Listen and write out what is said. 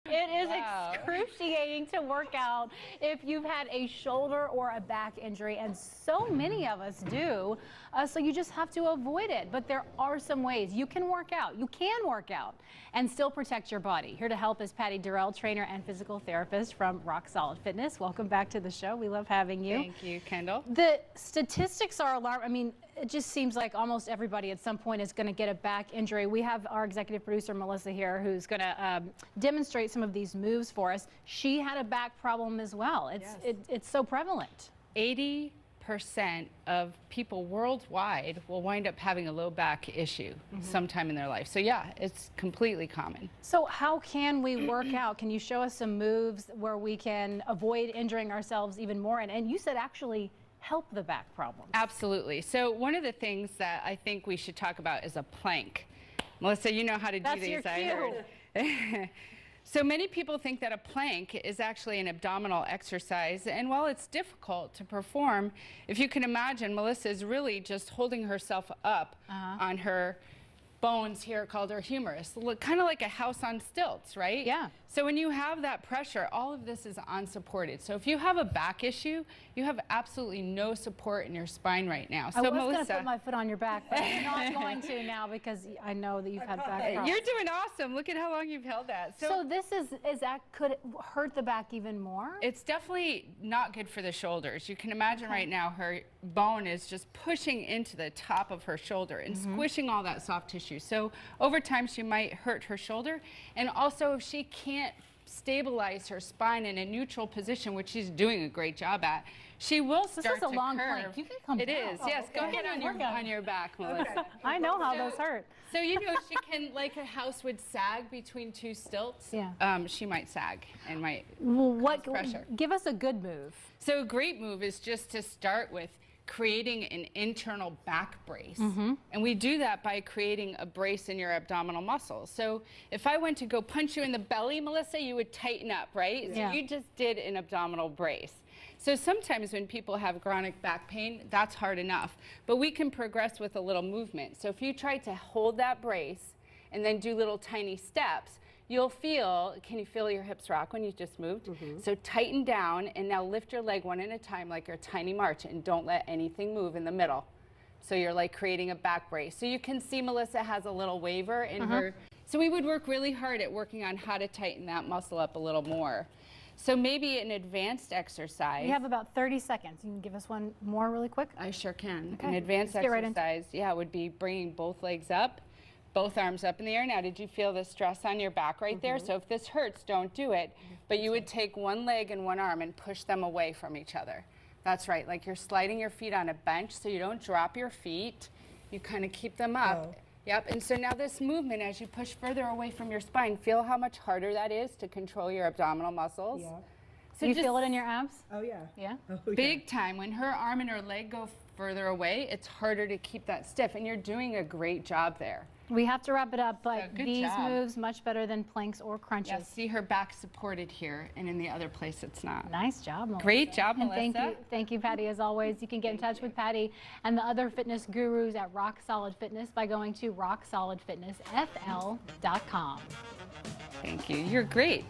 It is excruciating to work out if you've had a shoulder or a back injury, and so many of us do, so you just have to avoid it. But there are some ways you can work out. You can work out and still protect your body. Here to help is Patty Durell, trainer and physical therapist from Rock Solid Fitness. Welcome back to the show. We love having you. Thank you, Kendall. The statistics are alarming. I mean, it just seems like almost everybody at some point is going to get a back injury. We have our executive producer, Melissa, here, who's going to demonstrate some of these moves for us. She had a back problem as well. It's so prevalent. 80% of people worldwide will wind up having a low back issue sometime in their life. So yeah, it's completely common. So how can we work out? Can you show us some moves where we can avoid injuring ourselves even more? And you said actually help the back problems. Absolutely. So one of the things that I think we should talk about is a plank. Melissa, you know how to do That's these, your I heard. So many people think that a plank is actually an abdominal exercise, and while it's difficult to perform, if you can imagine, Melissa is really just holding herself up on her bones here called her humerus, kind of like a house on stilts, right? Yeah. So when you have that pressure, all of this is unsupported. So if you have a back issue, you have absolutely no support in your spine right now. So I was Melissa, going to put my foot on your back, but I'm not going to now because I know that you've had back problems. You're doing awesome. Look at how long you've held that. So this could it hurt the back even more? It's definitely not good for the shoulders. You can imagine right now her bone is just pushing into the top of her shoulder and squishing all that soft tissue. So over time she might hurt her shoulder, and also if she can't stabilize her spine in a neutral position, which she's doing a great job at, she will start to curve. This is a long plank. You can come It down. is, yes. Okay. Go ahead on your back, Melissa. I know how those hurt. So you know, she can, like a house would sag between two stilts. Yeah. She might sag and might Well, cause pressure. Give us a good move. So a great move is just to start with creating an internal back brace. And we do that by creating a brace in your abdominal muscles. So if I went to go punch you in the belly, Melissa, you would tighten up, right? Yeah. So you just did an abdominal brace. So sometimes when people have chronic back pain, that's hard enough. But we can progress with a little movement. So if you try to hold that brace and then do little tiny steps, you'll feel, can you feel your hips rock when you just moved? So tighten down and now lift your leg one at a time like your tiny march, and don't let anything move in the middle. So you're like creating a back brace. So you can see Melissa has a little waver in her. So we would work really hard at working on how to tighten that muscle up a little more. So maybe an advanced exercise. You have about 30 seconds. You can give us one more really quick? I sure can. Okay. An advanced Let's get right into exercise, yeah, would be bringing both legs up, both arms up in the air. Now, did you feel the stress on your back right there? So if this hurts, don't do it. But you would take one leg and one arm and push them away from each other. That's right, like you're sliding your feet on a bench so you don't drop your feet. You kind of keep them up. Yep, and so now this movement, as you push further away from your spine, feel how much harder that is to control your abdominal muscles. Yeah. So you feel it in your abs? Oh yeah. Yeah? Oh, yeah. Big time. When her arm and her leg go further away, it's harder to keep that stiff, and you're doing a great job there. We have to wrap it up, but So, good these job. moves much better than planks or crunches. Yeah, see her back supported here, and in the other place it's not. Nice job, Melissa. Great job, And Melissa. thank you, Patty, as always. You can get in touch with Patty and the other fitness gurus at Rock Solid Fitness by going to rocksolidfitnessfl.com. Thank you. You're great.